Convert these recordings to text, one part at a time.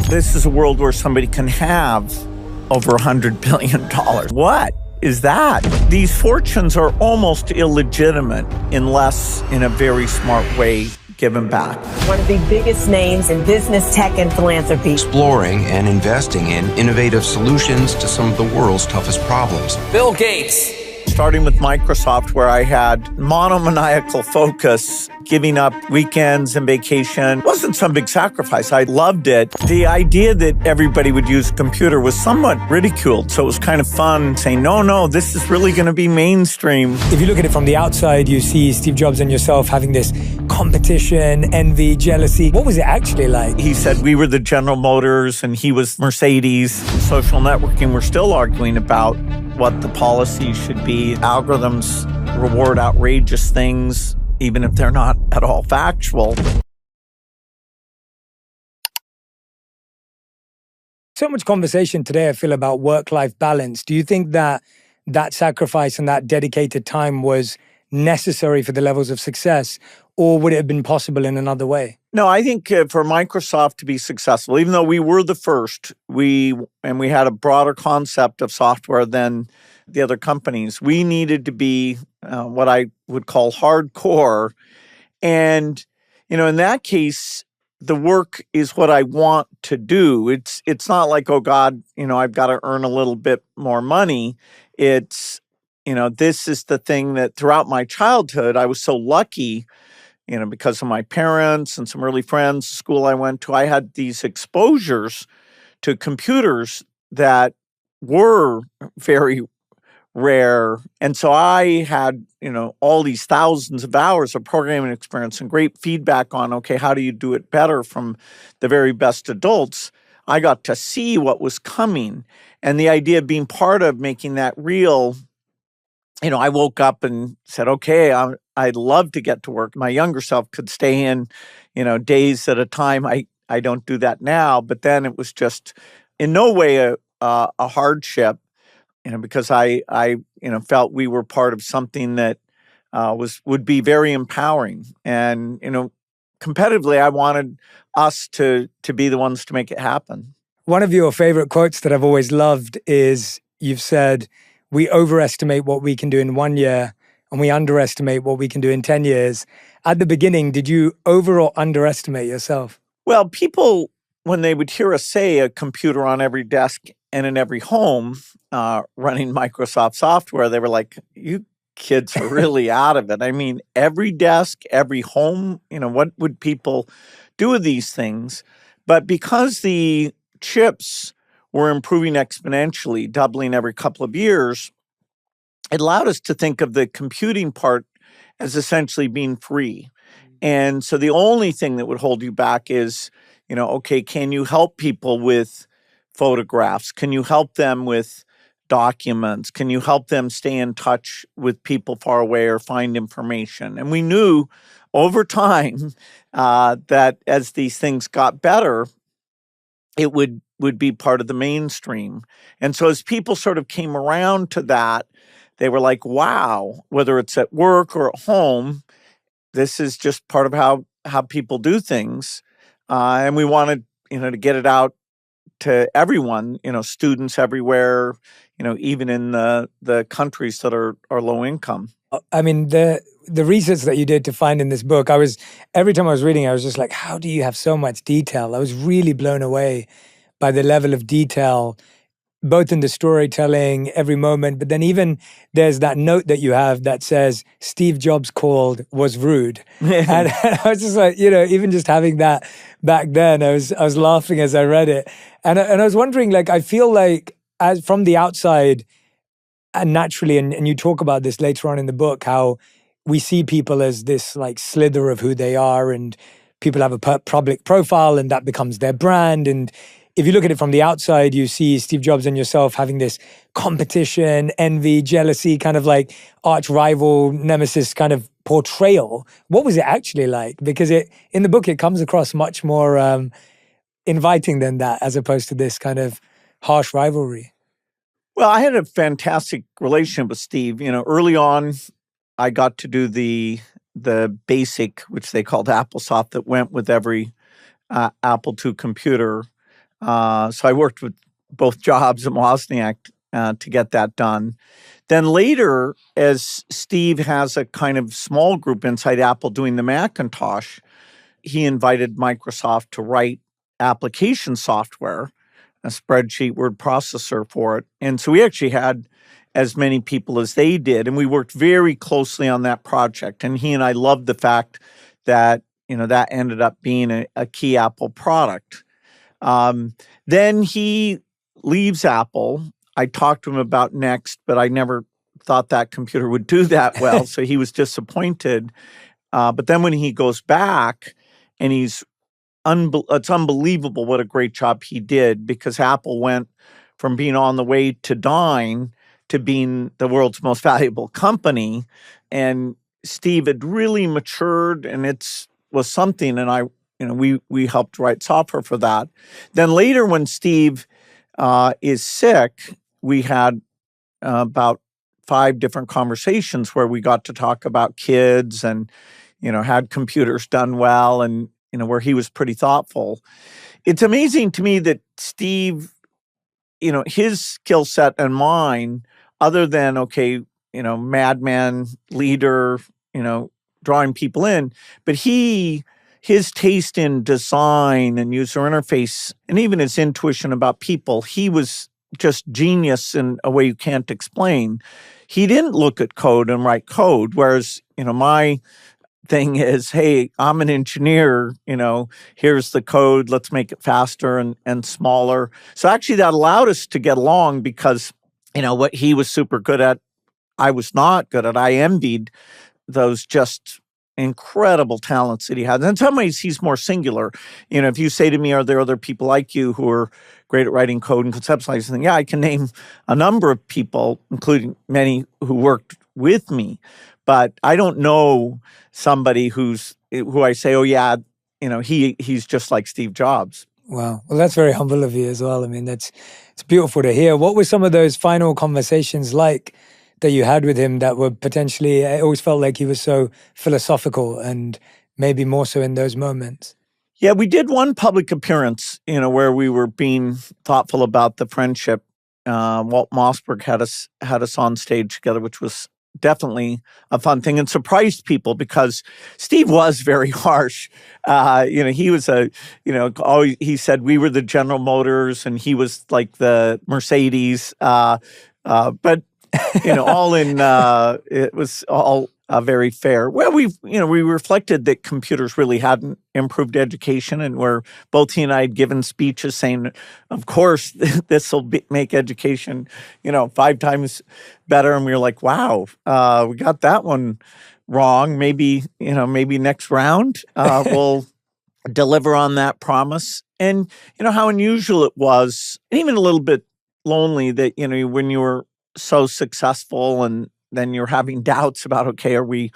This is a world where somebody can have over $100 billion. What is that? These fortunes are almost illegitimate unless in a very smart way given back. One of the biggest names in business, tech, and philanthropy. Exploring and investing in innovative solutions to some of the world's toughest problems. Bill Gates. Starting with Microsoft, where I had monomaniacal focus, giving up weekends and vacation. It wasn't some big sacrifice. I loved it. The idea that everybody would use a computer was somewhat ridiculed. So it was kind of fun saying, no, this is really going to be mainstream. If you look at it from the outside, you see Steve Jobs and yourself having this competition, envy, jealousy. What was it actually like? He said we were the General Motors and he was Mercedes. Social networking, we're still arguing about what the policy should be. Algorithms reward outrageous things, even if they're not at all factual. So much conversation today, I feel, about work-life balance. Do you think that that sacrifice and that dedicated time was necessary for the levels of success, or would it have been possible in another way? No, I think for Microsoft to be successful, even though we were the first, we had a broader concept of software than the other companies, we needed to be what I would call hardcore. And, in that case, the work is what I want to do. It's not like, oh God, I've got to earn a little bit more money. It's, this is the thing that throughout my childhood, I was so lucky, because of my parents and some early friends, the school I went to, I had these exposures to computers that were very rare. And so I had, all these thousands of hours of programming experience and great feedback on, okay, how do you do it better from the very best adults? I got to see what was coming. And the idea of being part of making that real, I woke up and said, okay, I'd love to get to work. My younger self could stay in, days at a time. I don't do that now. But then it was just in no way a hardship, because I felt we were part of something that would be very empowering. And, competitively, I wanted us to be the ones to make it happen. One of your favorite quotes that I've always loved is you've said, we overestimate what we can do in 1 year and we underestimate what we can do in 10 years. At the beginning, did you over or underestimate yourself? Well, people, when they would hear us say a computer on every desk and in every home running Microsoft software, they were like, you kids are really out of it. I mean, every desk, every home, what would people do with these things? But because the chips were improving exponentially, doubling every couple of years, it allowed us to think of the computing part as essentially being free. And so the only thing that would hold you back is, okay, can you help people with photographs? Can you help them with documents? Can you help them stay in touch with people far away or find information? And we knew over time that as these things got better, it would be part of the mainstream. And so as people sort of came around to that, they were like, wow, whether it's at work or at home, this is just part of how people do things. And we wanted, to get it out to everyone, students everywhere, even in the countries that are low income. I mean, the research that you did to find in this book, every time I was reading, I was just like, how do you have so much detail? I was really blown away by the level of detail, both in the storytelling, every moment, but then even there's that note that you have that says, Steve Jobs called was rude. And I was just like, even just having that back then, I was laughing as I read it. And I was wondering, I feel like as from the outside, and naturally, and you talk about this later on in the book, how we see people as this slither of who they are, and people have a public profile and that becomes their brand. And if you look at it from the outside, you see Steve Jobs and yourself having this competition, envy, jealousy, kind of arch rival, nemesis kind of portrayal. What was it actually like? Because in the book, it comes across much more inviting than that, as opposed to this kind of harsh rivalry. Well, I had a fantastic relationship with Steve. Early on, I got to do the basic, which they called AppleSoft, that went with every Apple II computer. So I worked with both Jobs and Wozniak to get that done. Then later, as Steve has a kind of small group inside Apple doing the Macintosh, he invited Microsoft to write application software, a spreadsheet word processor for it. And so we actually had as many people as they did, and we worked very closely on that project. And he and I loved the fact that, that ended up being a key Apple product. Then he leaves Apple. I talked to him about Next, but I never thought that computer would do that well, so he was disappointed. But then when he goes back, and it's unbelievable what a great job he did, because Apple went from being on the way to dying to being the world's most valuable company. And Steve had really matured, and was something. And we helped write software for that. Then later, when Steve is sick, we had about 5 different conversations where we got to talk about kids and had computers done well, and, where he was pretty thoughtful. It's amazing to me that Steve, his skill set and mine, other than, madman, leader, drawing people in, but his taste in design and user interface, and even his intuition about people, he was just genius in a way you can't explain. He didn't look at code and write code, whereas, my thing is, hey, I'm an engineer, here's the code, let's make it faster and smaller. So actually that allowed us to get along, because, what he was super good at, I was not good at. I envied those just incredible talents that he had. In some ways, he's more singular. If you say to me, are there other people like you who are great at writing code and conceptualizing? Yeah, I can name a number of people, including many who worked with me. But I don't know somebody who I say, oh yeah, he's just like Steve Jobs. Wow. Well, that's very humble of you as well. I mean, it's beautiful to hear. What were some of those final conversations like that you had with him that were potentially, I always felt like he was so philosophical, and maybe more so in those moments? Yeah, we did one public appearance, where we were being thoughtful about the friendship. Walt Mossberg had us on stage together, which was definitely a fun thing and surprised people, because Steve was very harsh. He was always, he said we were the General Motors and he was like the Mercedes. But all in, it was all very fair. Well, we reflected that computers really hadn't improved education, and where both he and I had given speeches saying, of course, this will make education, 5 times better. And we were like, wow, we got that one wrong. Maybe next round we'll deliver on that promise. And how unusual it was, and even a little bit lonely that, when you were so successful and then you're having doubts about, okay, are we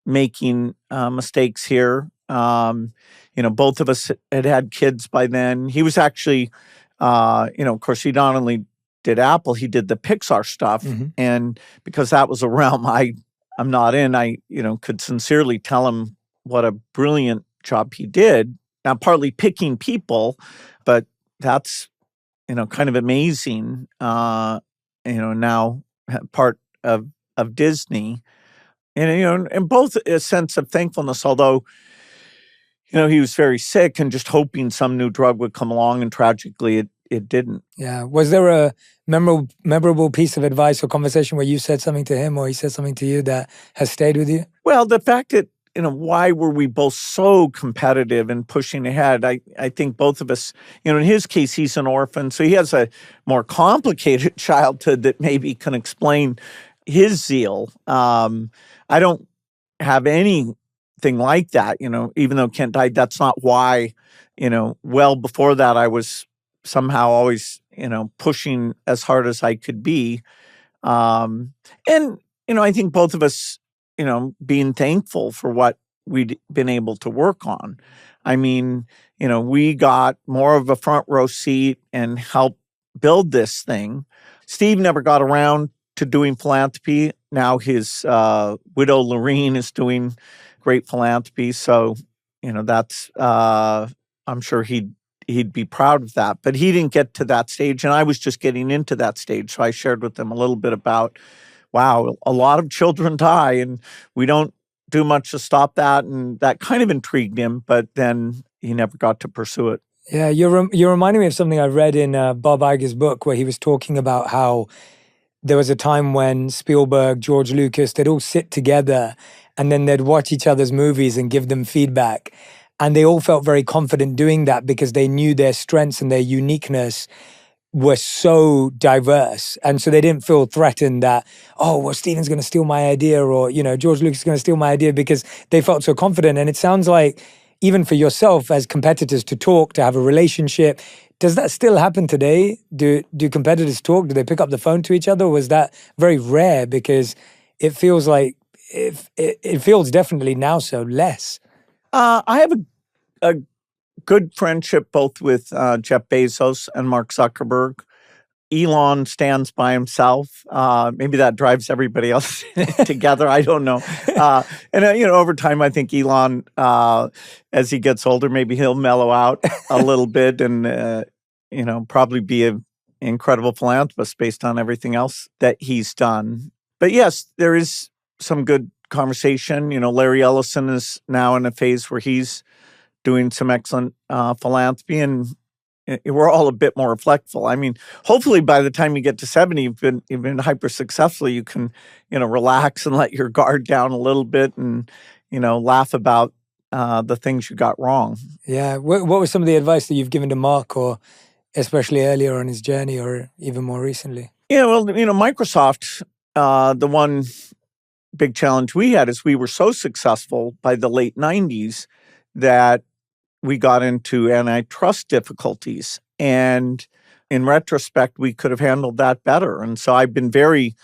making mistakes here? Both of us had kids by then. He was actually, of course, he not only did Apple, he did the Pixar stuff. Mm-hmm. And because that was a realm I'm not in, I, could sincerely tell him what a brilliant job he did. Now, partly picking people, but that's, kind of amazing. Now part of Disney, and both a sense of thankfulness, although, he was very sick and just hoping some new drug would come along, and tragically it didn't. Yeah. Was there a memorable piece of advice or conversation where you said something to him or he said something to you that has stayed with you? Well, the fact that, why were we both so competitive and pushing ahead? I think both of us, in his case, he's an orphan, so he has a more complicated childhood that maybe can explain his zeal. I don't have anything like that, even though Kent died. That's not why, well before that, I was somehow always, pushing as hard as I could be. And, I think both of us, being thankful for what we'd been able to work on. I mean, we got more of a front row seat and helped build this thing. Steve never got around to doing philanthropy. Now his widow, Lorene, is doing great philanthropy. So, that's, I'm sure he'd he'd be proud of that. But he didn't get to that stage, and I was just getting into that stage. So I shared with him a little bit about, wow, a lot of children die, and we don't do much to stop that. And that kind of intrigued him, but then he never got to pursue it. Yeah, you're reminding me of something I read in Bob Iger's book, where he was talking about how there was a time when Spielberg, George Lucas, they'd all sit together and then they'd watch each other's movies and give them feedback. And they all felt very confident doing that because they knew their strengths and their uniqueness were so diverse. And so they didn't feel threatened that, oh, well, Steven's going to steal my idea, or, George Lucas is going to steal my idea, because they felt so confident. And it sounds like even for yourself as competitors to talk, to have a relationship, does that still happen today? Do competitors talk? Do they pick up the phone to each other? Or was that very rare? Because it feels like, it feels definitely now so less. I have a good friendship both with Jeff Bezos and Mark Zuckerberg. Elon stands by himself. Maybe that drives everybody else together. I don't know. And over time, I think Elon, as he gets older, maybe he'll mellow out a little bit and, probably be an incredible philanthropist based on everything else that he's done. But yes, there is some good conversation. Larry Ellison is now in a phase where he's doing some excellent philanthropy, and we're all a bit more reflectful. I mean, hopefully by the time you get to 70, you've been hyper successful. You can, relax and let your guard down a little bit, and laugh about the things you got wrong. Yeah. What was some of the advice that you've given to Mark, or especially earlier on his journey, or even more recently? Yeah. Well, Microsoft, the one big challenge we had is we were so successful by the late 90s that we got into antitrust difficulties. And in retrospect, we could have handled that better. And so I've been very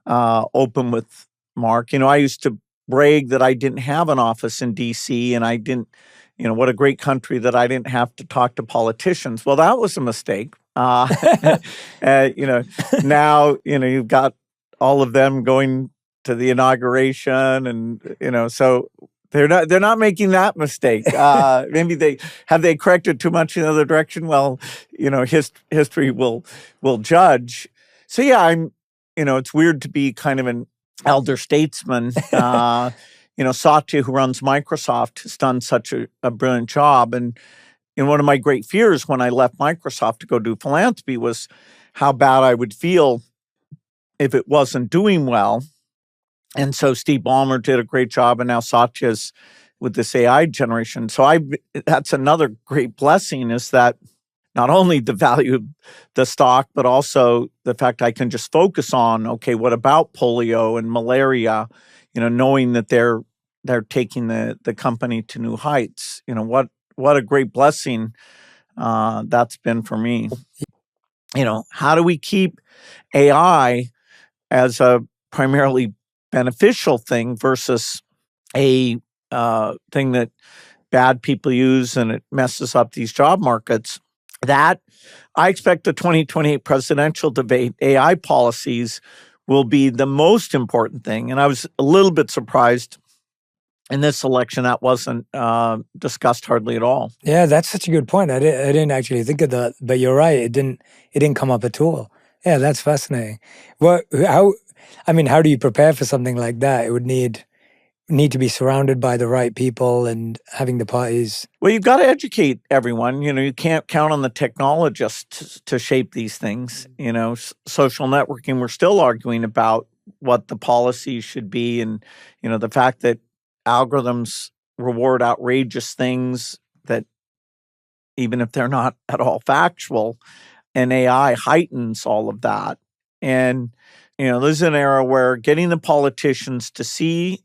open with Mark. I used to brag that I didn't have an office in D.C. and I didn't, what a great country that I didn't have to talk to politicians. Well, that was a mistake. Now, you've got all of them going to the inauguration, and, so they're not making that mistake. Maybe they corrected too much in the other direction. Well, history will judge. So yeah, it's weird to be kind of an elder statesman. Satya, who runs Microsoft, has done such a brilliant job. And one of my great fears when I left Microsoft to go do philanthropy was how bad I would feel if it wasn't doing well. And so Steve Ballmer did a great job, and now Satya's with this AI generation. So that's another great blessing, is that not only the value of the stock, but also the fact I can just focus on, okay, what about polio and malaria? Knowing that they're taking the company to new heights. What a great blessing that's been for me. How do we keep AI as a primarily beneficial thing versus a thing that bad people use and it messes up these job markets? That I expect the 2028 presidential debate, AI policies will be the most important thing. And I was a little bit surprised in this election that wasn't discussed hardly at all. Yeah, that's such a good point. I didn't actually think of that, but you're right. It didn't come up at all. Yeah, that's fascinating. How do you prepare for something like that? It would need to be surrounded by the right people and having the parties. Well, you've got to educate everyone. You can't count on the technologists to shape these things. Social networking, we're still arguing about what the policies should be. And, the fact that algorithms reward outrageous things that even if they're not at all factual, and AI heightens all of that. And, this is an era where getting the politicians to see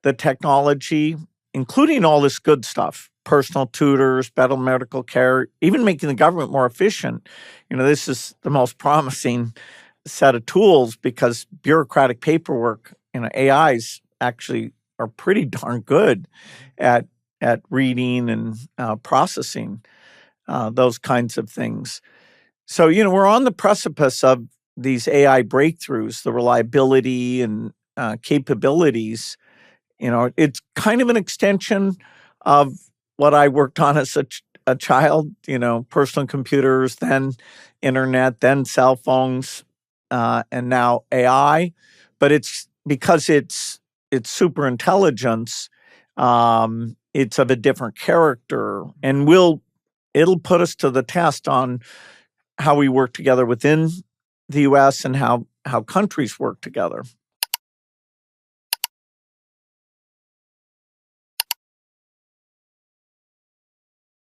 the technology, including all this good stuff, personal tutors, better medical care, even making the government more efficient. This is the most promising set of tools, because bureaucratic paperwork, AIs actually are pretty darn good at reading and processing those kinds of things. So, we're on the precipice of these AI breakthroughs, the reliability and capabilities. It's kind of an extension of what I worked on as a child, personal computers, then internet, then cell phones, and now AI. But it's because it's super intelligence. It's of a different character, and it'll put us to the test on how we work together within the U.S. and how countries work together.